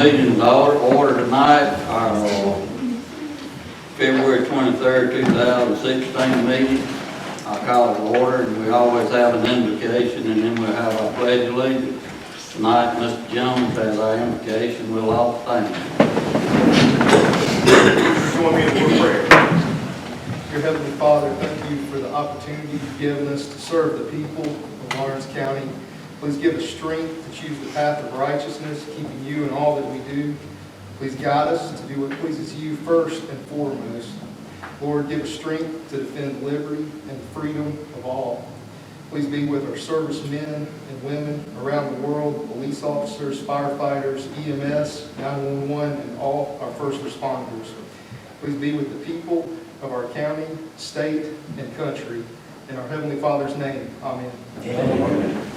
meeting is order tonight, our February 23rd, 2016 meeting. I call it to order, and we always have an invocation, and then we'll have our pledge of allegiance. Tonight, Mr. Jones has our invocation. We'll all stand. Join me in a word of prayer. Dear Heavenly Father, thank you for the opportunity you've given us to serve the people of Lawrence County. Please give us strength to choose the path of righteousness, keeping you in all that we do. Please guide us to do what pleases you first and foremost. Lord, give us strength to defend liberty and freedom of all. Please be with our servicemen and women around the world, police officers, firefighters, EMS, 911, and all our first responders. Please be with the people of our county, state, and country. In our Heavenly Father's name, amen. Amen.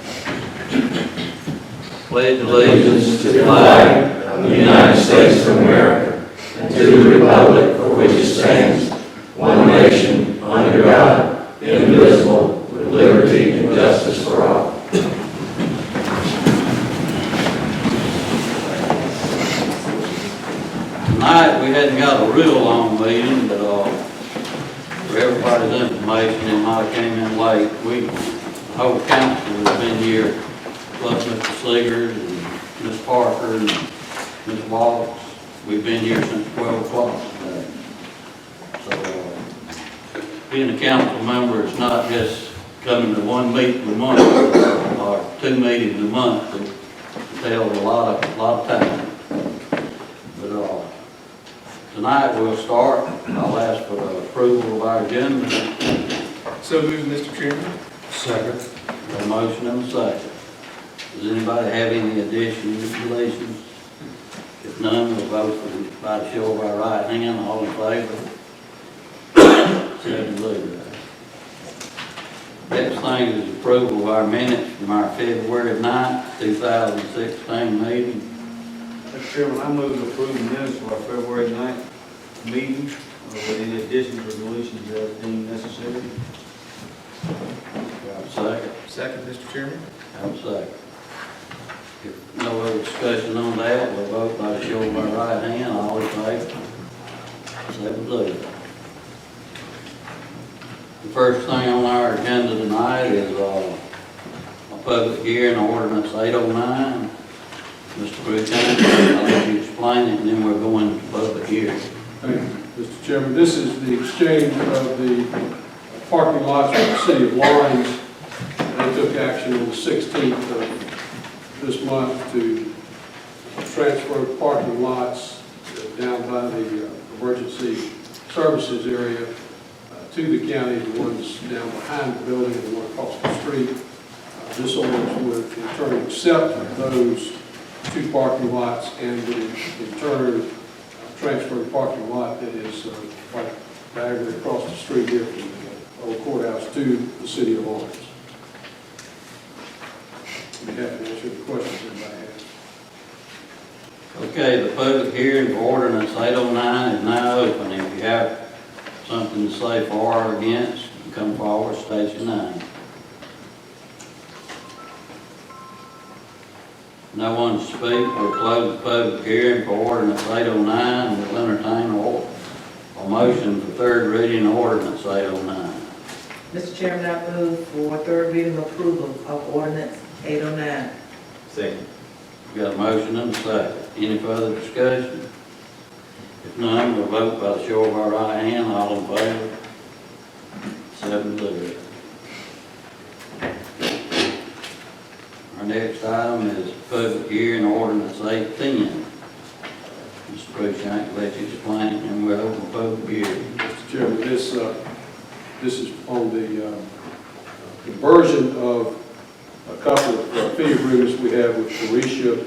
Pledge allegiance To the flag of the United States of America and to the republic for which it stands, one nation, under God, indivisible, with liberty and justice for all. Tonight, we hadn't got a real long meeting, but for everybody's information, it might have came in late. The whole council has been here, plus Mr. Seegers and Ms. Parker and Ms. Wallace. We've been here since 12 o'clock today. So, being a council member, it's not just coming to one meeting a month or two meetings a month. It tells a lot of time. But tonight we'll start. I'll ask for the approval of our agenda. So moved, Mr. Chairman. Second. A motion and a second. Does anybody have any additions, deletions? If none, we'll vote for it by the show of our right hand. All in favor? 7-0. Next thing is approval of our minutes from our February 9th, 2016 meeting. Mr. Chairman, I move to approve the minutes for our February 9th meeting with any additions or deletions as deemed necessary. Have a second? Second, Mr. Chairman. Have a second. If no other discussion on that, we'll vote by the show of our right hand. All in favor? 7-0. The first thing on our agenda tonight is a public hearing, ordinance 809. Mr. Bruton, I'll let you explain it, and then we're going to public hearing. Thank you, Mr. Chairman. This is the exchange of the parking lots with the city of Lawrence. They took action on the 16th of this month to transfer parking lots down by the emergency services area to the county, the ones down behind the building and the one across the street. This ordinance would in turn accept those two parking lots and would in turn transfer the parking lot that is right diagonally across the street here from the old courthouse to the city of Lawrence. I'd be happy to answer the questions anybody has. Okay, the public hearing for ordinance 809 is now open. If you have something to say for or against, you can come forward, state your name. No one to speak. We'll close the public hearing for ordinance 809. We'll entertain a motion for third reading of ordinance 809. Mr. Chairman, I move for third reading approval of ordinance 809. Second. We got a motion and a second. Any further discussion? If none, we'll vote by the show of our right hand. All in favor? 7-0. Our next item is public hearing ordinance 810. Mr. Cruikshank, let you explain it, and we'll open the public hearing. Mr. Chairman, this is on the conversion of a couple of fee agreements we have with Faurecia.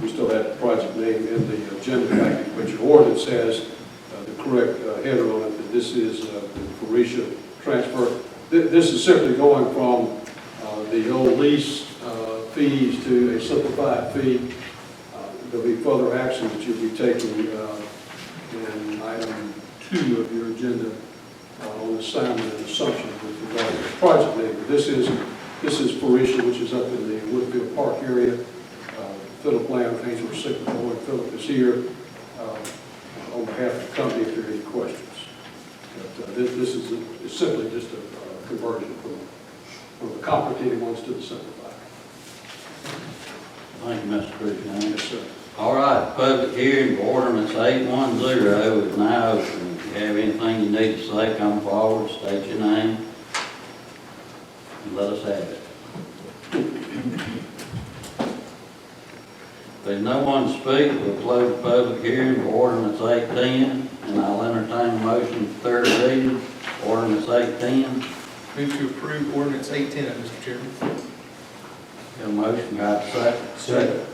We still have the project name in the agenda package, but your ordinance has the correct header on it, that this is the Faurecia transfer. This is simply going from the old lease fees to a simplified fee. There'll be further action that you'll be taking in item 2 of your agenda on assignment and assumption with regard to the project name. But this is Faurecia, which is up in the Woodfield Park area. Philip Lamb, Angel Reciprocal, and Philip is here on behalf of the company if there are any questions. But this is simply just a conversion from the complicated ones to the simplified. Thank you, Mr. Cruikshank. Yes, sir. All right, public hearing for ordinance 810 is now open. If you have anything you need to say, come forward, state your name, and let us have it. If there's no one to speak, we'll close the public hearing for ordinance 810, and I'll entertain a motion for third reading, ordinance 810. Move to approve ordinance 810, Mr. Chairman. Got a motion, got a second? Second.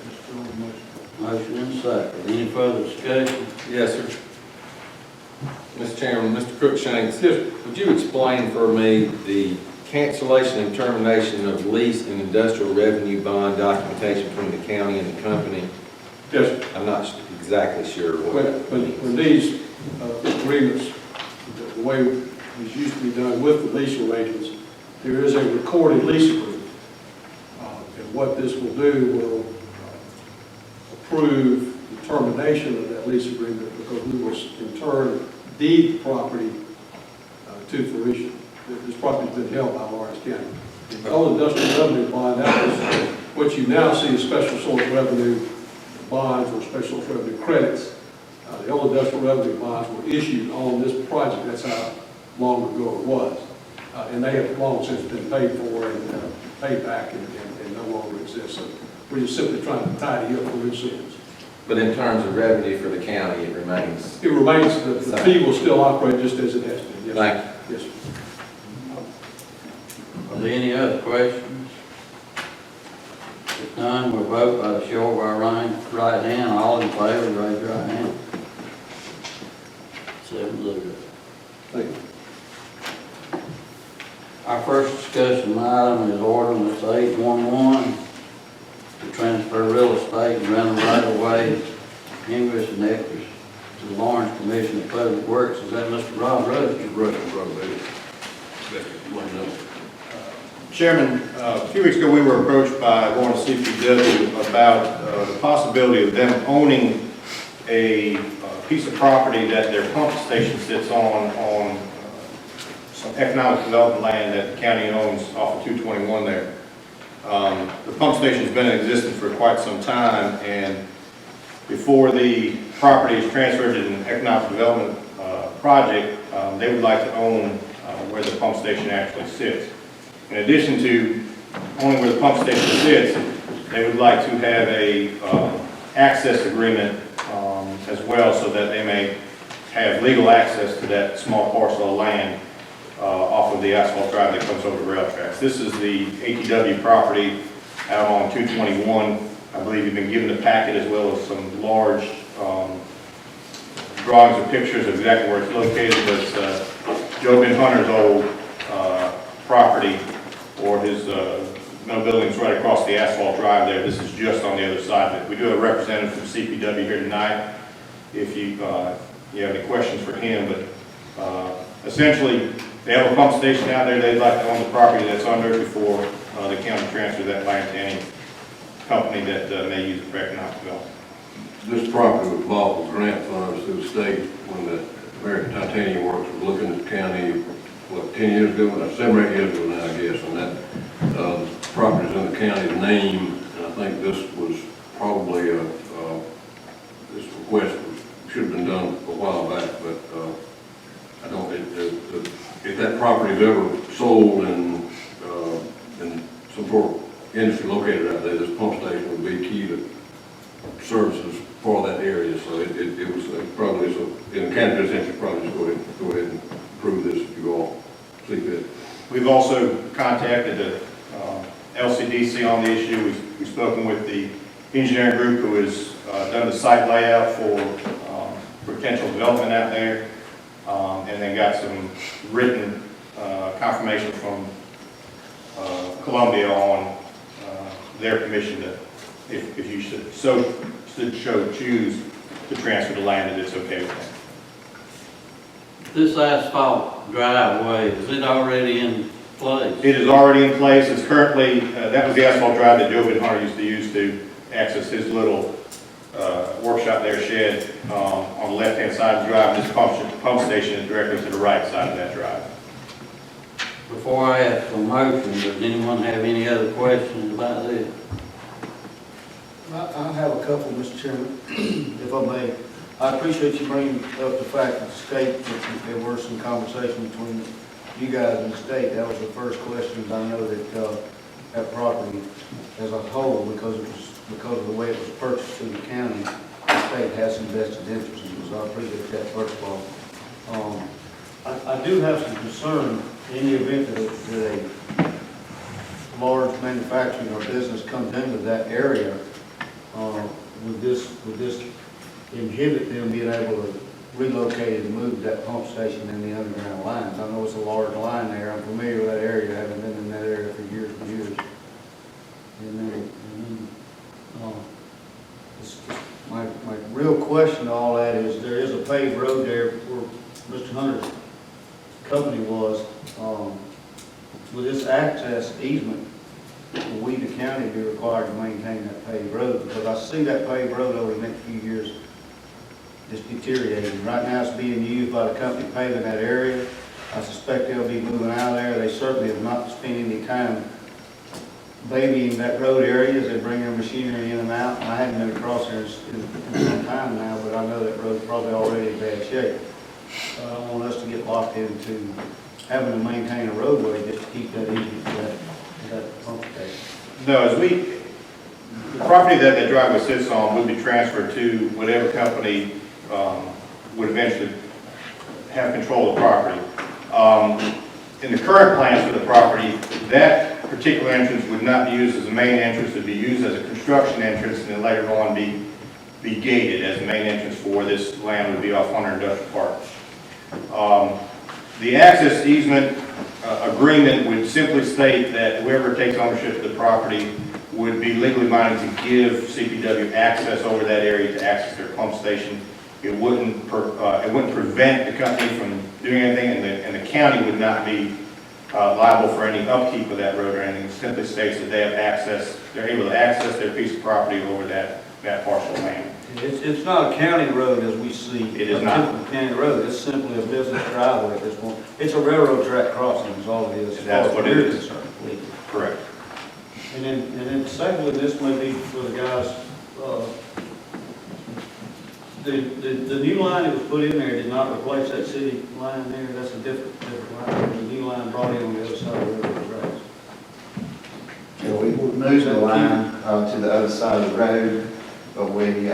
Motion and second. Any further discussion? Yes, sir. Mr. Chairman, Mr. Cruikshank, would you explain for me the cancellation and termination of lease and industrial revenue bond documentation between the county and the company? Yes, sir. I'm not exactly sure what it means. When these agreements, the way these used to be done with the lease arrangements, there is a recorded lease agreement. And what this will do will approve the termination of that lease agreement because we will in turn deed the property to fruition. This property's been held by Lawrence County. The old industrial revenue bond, that was what you now see as special source revenue bonds or special source revenue credits. The old industrial revenue bonds were issued on this project. That's how long ago it was. And they have long since been paid for and paid back and no longer exist. So we're just simply trying to tidy up the loose ends. But in terms of revenue for the county, it remains. It remains, the fee will still operate just as it has been. Yes, Thank sir. Yes, sir. Are there any other questions? If none, we'll vote by the show of our right hand. All in favor, raise your right hand. 7-0. Thank you. Our first discussion item is ordinance 811 to transfer real estate and rental right of way, English and Nectar to the Lawrence Commission of Public Works. Is that Mr. Rob Rhodes? Chairman, a few weeks ago, we were approached by Lawrence CPW about the possibility of them owning a piece of property that their pump station sits on some economic development land that the county owns off of 221 there. The pump station's been in existence for quite some time, and before the property is transferred to an economic development project, they would like to own where the pump station actually sits. In addition to owning where the pump station sits, they would like to have a access agreement as well, so that they may have legal access to that small parcel of land off of the asphalt drive that comes over the rail tracks. This is the ATW property out on 221. I believe you've been given the packet as well as some large drawings or pictures of exactly where it's located. But it's Joe Ben Hunter's old property, or his no buildings right across the asphalt drive there. This is just on the other side of it. We do have a representative from CPW here tonight if you have any questions for him. But essentially, they have a pump station out there. They'd like to own the property that's under it before the county transfers that land to any company that may use it for economic development. This property was bought with grant funds through the state when the American Titanium Works was looking at the county, what, 10 years ago, 7 or 8 years ago now, I guess, and that property's in the county's name, and I think this was probably this request should have been done a while back, but I don't, if that property is ever sold and some sort of industry located out there, this pump station would be key to services for that area. So it was probably, so in the county's interest, probably just go ahead and approve this if you all see fit. We've also contacted the LCDC on the issue. We've spoken with the engineering group who has done the site layout for potential development out there, and then got some written confirmation from Columbia on their permission that if you should choose to transfer the land, that it's okay with them. This asphalt driveway, is it already in place? It is already in place. It's currently, that was the asphalt drive that Joe Ben Hunter used to use to access his little workshop there, shed, on the left-hand side of the drive. This pump station is directly to the right side of that drive. Before I ask for a motion, does anyone have any other questions about this? I have a couple, Mr. Chairman, if I may. I appreciate you bringing up the fact that the state, that there were some conversation between you guys and the state. That was the first question. I know that that property as a whole, because of the way it was purchased through the county, the state has some vested interest in it, so I appreciate that first of all. I do have some concern in the event that a large manufacturing or business comes into that area, would this inhibit them being able to relocate and move that pump station in the underground lines? I know it's a large line there. I'm familiar with that area, having been in that area for years and years. My real question to all that is, there is a paved road there where Mr. Hunter's company was. With this access easement, will we, the county, be required to maintain that paved road? Because I see that paved road over the next few years just deteriorating. Right now, it's being used by the company paving that area. I suspect they'll be moving out of there. They certainly have not spent any time babying that road area as they bring their machinery in and out. I haven't been across there in some time now, but I know that road's probably already in bad shape. So I don't want us to get locked into having to maintain a roadway just to keep that easy for that pump station. No, the property that that driveway sits on would be transferred to whatever company would eventually have control of the property. In the current plans for the property, that particular entrance would not be used as a main entrance. It would be used as a construction entrance, and then later on be gated as the main entrance for this land would be off Hunter Industrial Park. The access easement agreement would simply state that whoever takes ownership of the property would be legally minded to give CPW access over that area to access their pump station. It wouldn't prevent the company from doing anything, and the county would not be liable for any upkeep of that road or anything. It simply states that they have access, they're able to access their piece of property over that parcel of land. It's not a county road as we see. It is not. A typical county road. It's simply a business driveway at this point. It's a railroad track crossing is all it is. That's what it is. Concerned. Correct. And then secondly, this may be for the guys, the new line that was put in there did not replace that city line there. That's a different line. The new line brought in on the other side of the railroad tracks. Yeah, we moved the line to the other side of the road, but we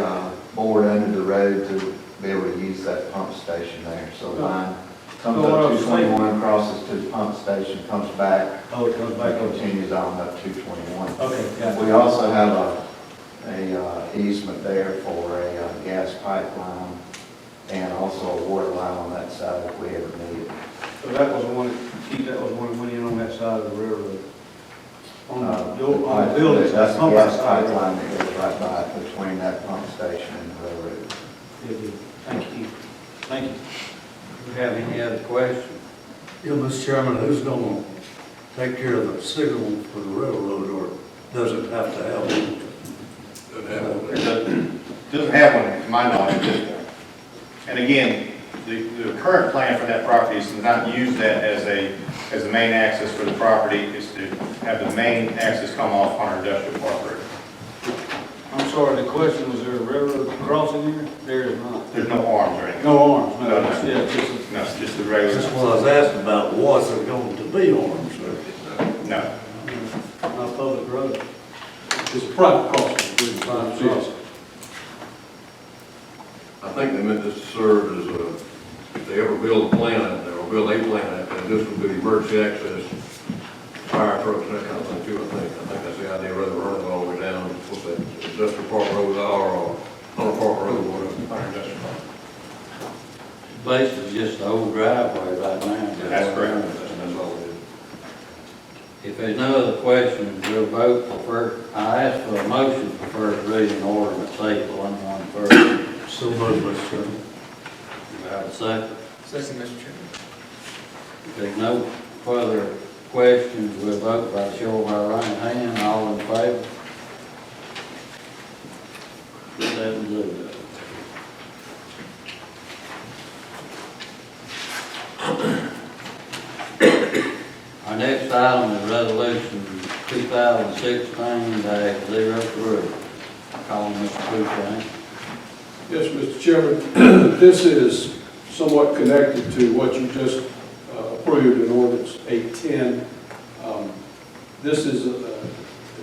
bored under the road to be able to use that pump station there. So the line comes up 221, crosses to the pump station, comes back. Oh, it comes back. Continues on up 221. Okay, got it. We also have a easement there for a gas pipeline and also a water line on that side if we ever need it. So that was one that went in on that side of the railroad. On the building, That's a pump gas side. pipeline that goes right by between that pump station and the railroad. Thank you. Thank you. Do you have any other questions? Yeah, Mr. Chairman, who's going to take care of the signal for the railroad, or does it have to have one? It doesn't have one, to my knowledge, at this point. And again, the current plan for that property is to not use that as the main access for the property, is to have the main access come off Hunter Industrial Park Road. I'm sorry, the question was, there a railroad crossing here? There is not. There's no arms or anything. No arms, no. No, no. Yeah, it's just No, it's just the regular. That's what I was asking about, was there going to be arms or? No. not public road. It's a private crossing. Private Yes. I think they meant this to serve as a, if they ever build a plant, or build a plant, and this would be emergency access, fire trucks, that kind of thing too, I think. I think that's the idea, rather than running all the way down, what's that, Industrial Park Road, or Hunter Park Road, whatever, Fire Industrial Park. Basically just the old driveway right now. That's correct. That's all it is. If there's no other questions, we'll vote for first. I ask for a motion for first reading ordinance April 1 first. So moved, Mr. Chairman. Do I have a second? Second, Mr. Chairman. If there's no further questions, we'll vote by show of our right hand. All in favor? item is resolution 2016-03. Calling Mr. Cruikshank. Yes, Mr. Chairman, this is somewhat connected to what you just approved in ordinance 810. This is,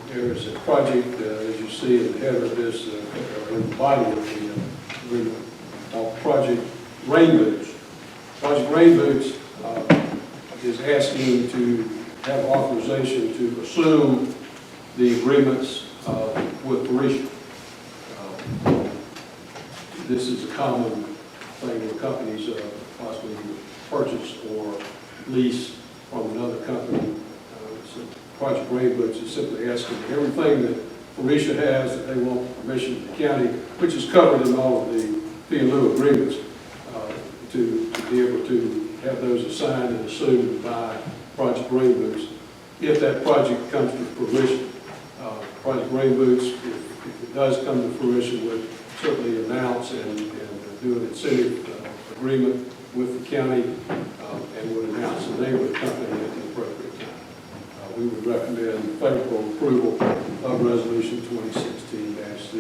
there is a project, as you see in the header of this, or in the body of the agreement, Project Rain Boots. Project Rain Boots is asking to have authorization to assume the agreements with Parisha. This is a common thing where companies possibly purchase or lease from another company. So Project Rain Boots is simply asking everything that Parisha has that they want permission from the county, which is covered in all of the fee in lieu agreements, to be able to have those assigned and assumed by Project Rain Boots. If that project comes to fruition, Project Rain Boots, if it does come to fruition, would certainly announce and do an incentive agreement with the county and would announce the name of the company at the appropriate time. We would recommend favorable approval of resolution 2016-03. We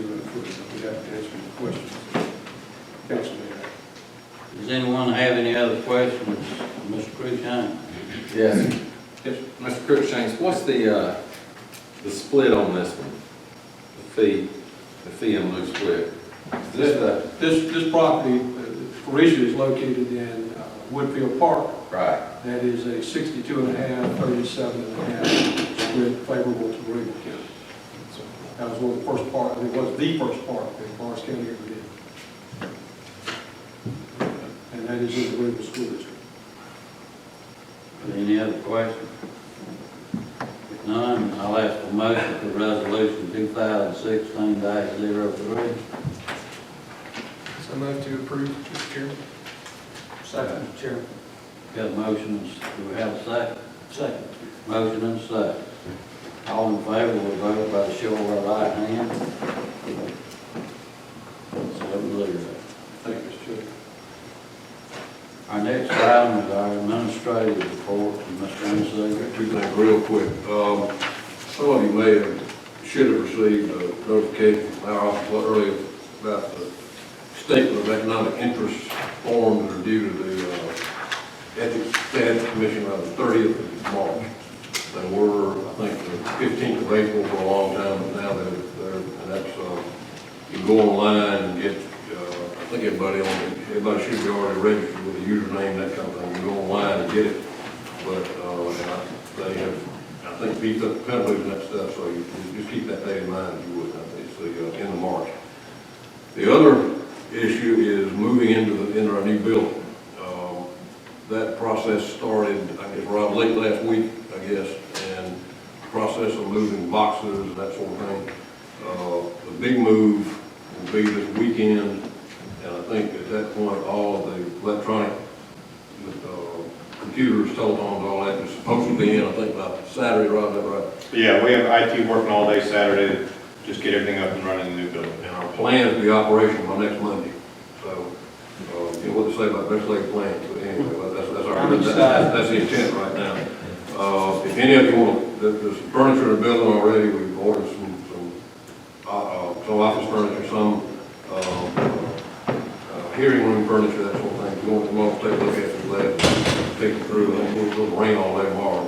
have to answer any questions. Council may have. Does anyone have any other questions, Mr. Cruikshank? Yes. Yes, Mr. Cruikshank, what's the split on this one? The fee and lieu split? This property, Parisha is located in Woodfield Park. Right. That is a 62.5, 37.5 split favorable to Greenville County. So that was one of the first part, I think it was the first part that Morris County ever did. And that is in the Greenville School District. Any other questions? If none, I'll ask for motion for resolution 2016-03. So move to approve, Mr. Chairman. Second, Chairman. Got a motion, do we have a second? Second. Motion and a second. All in favor will vote by the show of our right hand. 7-0. Thank you, Mr. Chairman. Our next item is our administrative report from Mr. Anseger. Two things real quick. Some of you may have, should have received a notification from our office earlier about the statement of economic interest forms that are due to the State Ethics Commission on the 30th of March. They were, I think, the 15th of April for a long time, but now they're and that's, you can go online and get, I think everybody should be already registered with a username, that kind of thing. You can go online and get it, but, they have, I think, beefed up the penalties and that stuff, so you just keep that date in mind if you would. It's the end of March. The other issue is moving into our new building. That process started, I guess, around late last week, I guess, and the process of moving boxes and that sort of thing. The big move will be this weekend, and I think at that point, all of the electronic computers, telephones, all that is supposed to be in, I think, by Saturday, right? Is that right? Yeah, we have IT working all day Saturday to just get everything up and running in the new building. And our plan is to be operational by next Monday. So, you know what to say about best laid plans, but anyway, that's the intent right now. If any of you want, there's some furniture in the building already. We've ordered some office furniture, some hearing room furniture, that sort of thing. If you want to take a look at it, we're glad to take you through. I think it'll rain all day tomorrow,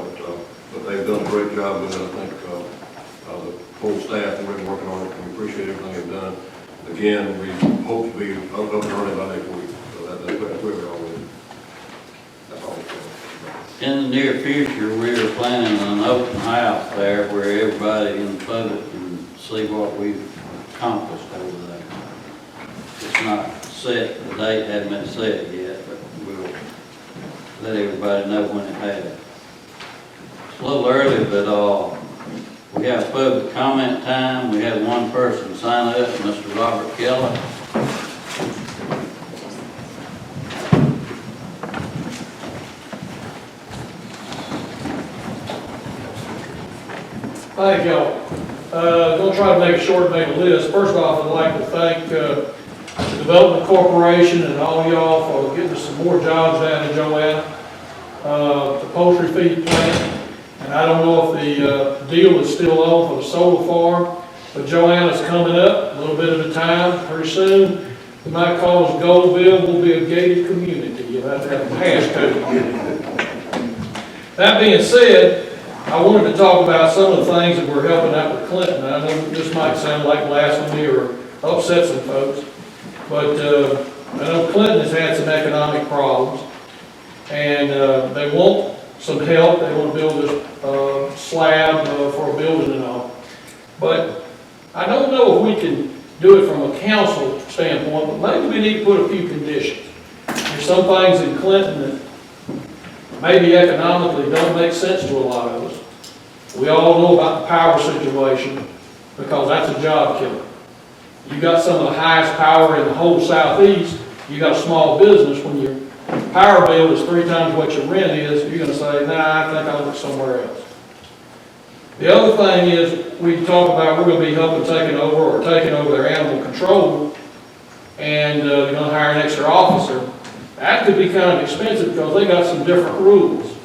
but they've done a great job with it. I think the whole staff has been working on it. We appreciate everything they've done. Again, we hope to be up and running by next week. So that's where we are with it. That's all. In the near future, we are planning an open house there where everybody in the public can see what we've accomplished over there. It's not set, the date hasn't been set yet, but we'll let everybody know when it happens. It's a little early, but we have public comment time. We have one person sign up, Mr. Robert Keller. Thank y'all. Gonna try to make it short and make a list. First off, I'd like to thank the Development Corporation and all y'all for getting us some more jobs down in Joanna. The poultry feed plant, and I don't know if the deal is still on for the solar farm, but Joanna's coming up, a little bit at a time, pretty soon. We might call us Goldville, will be a gated community, you'll have to have a passcode on it. That being said, I wanted to talk about some of the things that we're helping out with Clinton. I know this might sound like blasphemy or upset some folks, but I know Clinton has had some economic problems, and they want some help. They want to build this slab for a building and all. But I don't know if we can do it from a council standpoint, but maybe we need to put a few conditions. There's some things in Clinton that maybe economically don't make sense to a lot of us. We all know about the power situation because that's a job killer. You got some of the highest power in the whole southeast. You got a small business. When your power bill is 3 times what your rent is, you're going to say, nah, I think I'll look somewhere else. The other thing is, we talk about we're going to be helping taking over their animal control, and they're going to hire an extra officer. That could be kind of expensive because they got some different rules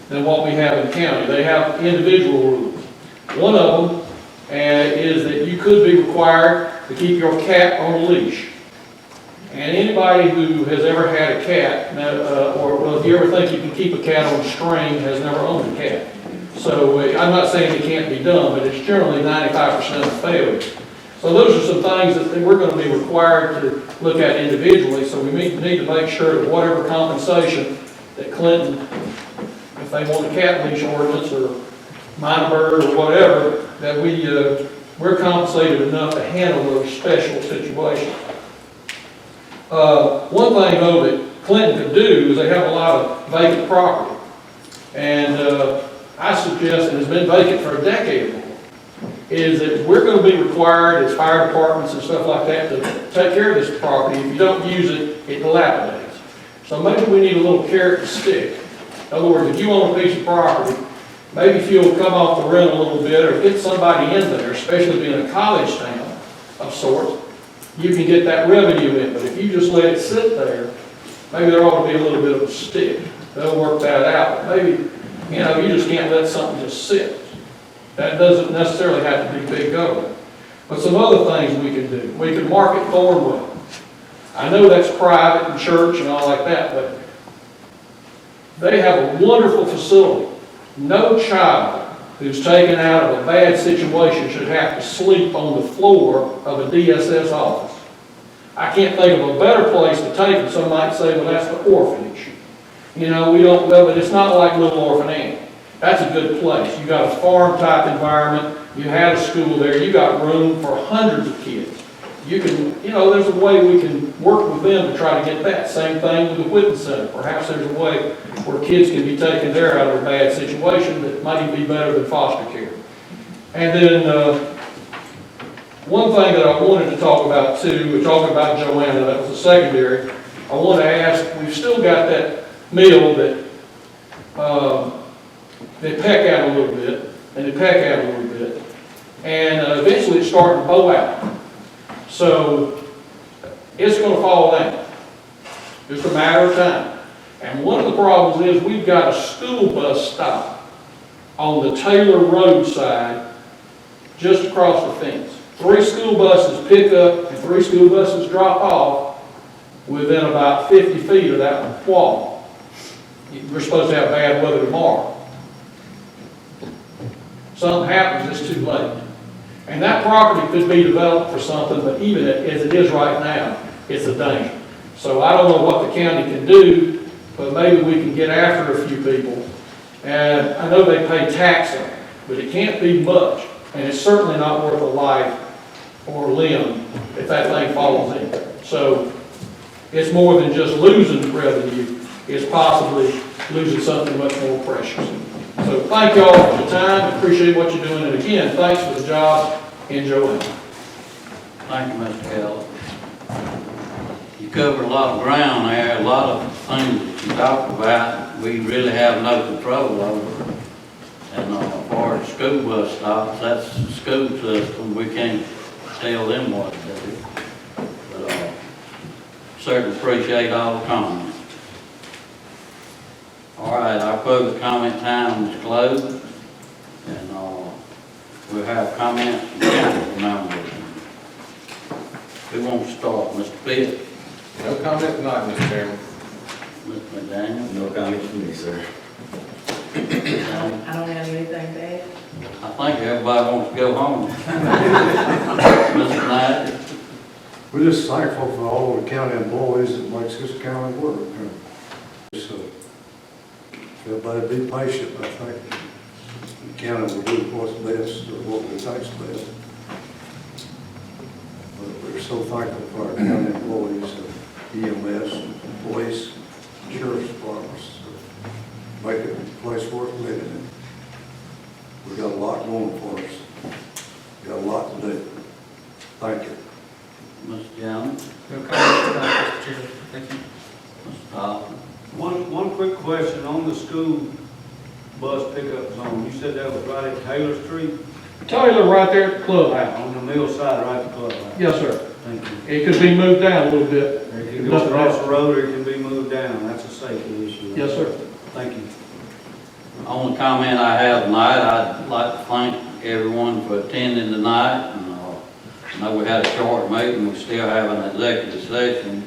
than what we have in the county. They have individual rules. One of them is that you could be required to keep your cat on a leash. And anybody who has ever had a cat, or if you ever think you can keep a cat on a string, has never owned a cat. So I'm not saying it can't be done, but it's generally 95% of failure. So those are some things that we're going to be required to look at individually. So we need to make sure that whatever compensation that Clinton, if they want a cat leash ordinance or minor bird or whatever, that we're compensated enough to handle those special situations. One thing though that Clinton could do is they have a lot of vacant property. And I suggest, and it's been vacant for a decade or more, is that we're going to be required as fire departments and stuff like that to take care of this property. If you don't use it, it dilapidates. So maybe we need a little carrot and stick. In other words, if you own a piece of property, maybe if you'll come off the rent a little bit or get somebody in there, especially being a college town of sorts, you can get that revenue in. But if you just let it sit there, maybe there ought to be a little bit of a stick. They'll work that out. But maybe, you just can't let something just sit. That doesn't necessarily have to be big government. But some other things we can do. We can market Thornwell. I know that's private and church and all like that, but they have a wonderful facility. No child who's taken out of a bad situation should have to sleep on the floor of a DSS office. I can't think of a better place to take them. Some might say, well, that's the orphanage. We don't, well, but it's not like Little Orphan Annie. That's a good place. You got a farm type environment. You had a school there. You got room for hundreds of kids. You can, there's a way we can work with them to try to get that. Same thing with the Whitten Center. Perhaps there's a way where kids can be taken there out of a bad situation that might even be better than foster care. And then one thing that I wanted to talk about too, we're talking about Joanna, that was a secondary. I want to ask, we've still got that mill that they peck out a little bit, and they peck out a little bit, and eventually it's starting to bow out. So it's going to fall down. Just a matter of time. And one of the problems is we've got a school bus stop on the Taylor Road side just across the fence. 3 school buses pick up and 3 school buses drop off within about 50 feet of that wall. We're supposed to have bad weather tomorrow. Something happens, it's too late. And that property could be developed for something, but even as it is right now, it's a danger. So I don't know what the county can do, but maybe we can get after a few people. And I know they pay tax on it, but it can't be much. And it's certainly not worth a life or a limb if that thing falls in. So it's more than just losing revenue. It's possibly losing something much more precious. So thank y'all for the time. Appreciate what you're doing. And again, thanks for the job in Joanna. Thank you, Mr. Keller. You covered a lot of ground there, a lot of things that you talked about we really have no control over. And as far as school bus stops, that's the school system. We can't tell them what to do. But certainly appreciate all the comments. All right, our public comment time is closed. And, we'll have comments from council members. Who wants to start? Mr. Pitt? No comment tonight, Mr. Chairman. Mr. McDaniel? No comment from me, sir. I don't have anything to add. I think everybody wants to go home. Mr. Knight? We're just thankful for all the county employees that makes this county work. So, everybody be patient, I think. The county will do what's best, or what we think's best. But we're so thankful for our county employees, EMS, police, sheriff's departments, make it a place worth living in. We got a lot going for us. We got a lot to do. Thank you. Mr. Jones? No comments tonight, Mr. Chairman. Thank you. Mr. Hoffman? One quick question on the school bus pickup zone. You said that was right at Taylor Street, Taylor, right there at the clubhouse. on the mill side, right at the clubhouse? Yes, sir. Thank you. It could be moved down a little bit. It can go across the road or it can be moved down. That's a safety issue. Yes, sir. Thank you. Only comment I have tonight, I'd like to thank everyone for attending tonight. And, I know we had a short meeting, we still have an executive session.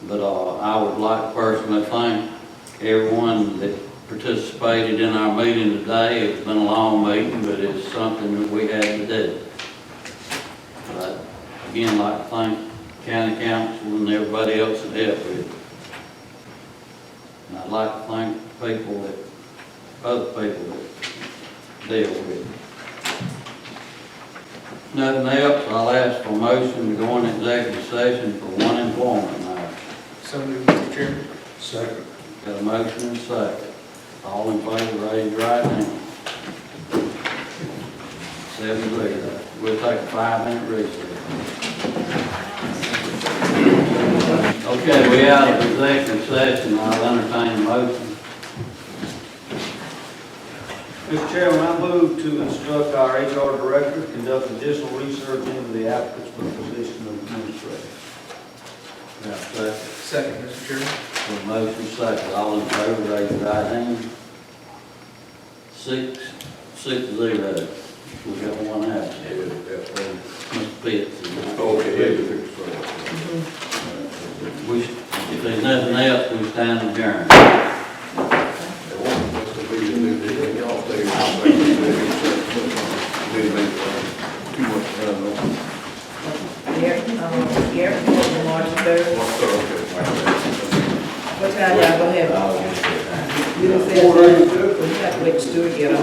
But I would like to personally thank everyone that participated in our meeting today. It's been a long meeting, but it's something that we had to do. But again, I'd like to thank county council and everybody else that helped with it. And I'd like to thank people that, other people that deal with it. Nothing else, I'll ask for a motion to go into executive session for one employment matter. So moved, Mr. Chairman. Second. Got a motion and a second. All in favor, raise your right hand. 7-0. We'll take a 5-minute recess. Okay, we out of executive session. I'll entertain a motion. Mr. Chairman, I move to instruct our HR director to conduct additional research into the applicants for the position of administrator. Got a second? Second, Mr. Chairman. With motion second, all in favor, raise your right hand. 6-0. We got one absent. Mr. Pitts. Okay. If there's nothing else, we stand adjourned. Gary, March 3rd. What time y'all gonna have? You didn't say, you have to wait till Stuart get on.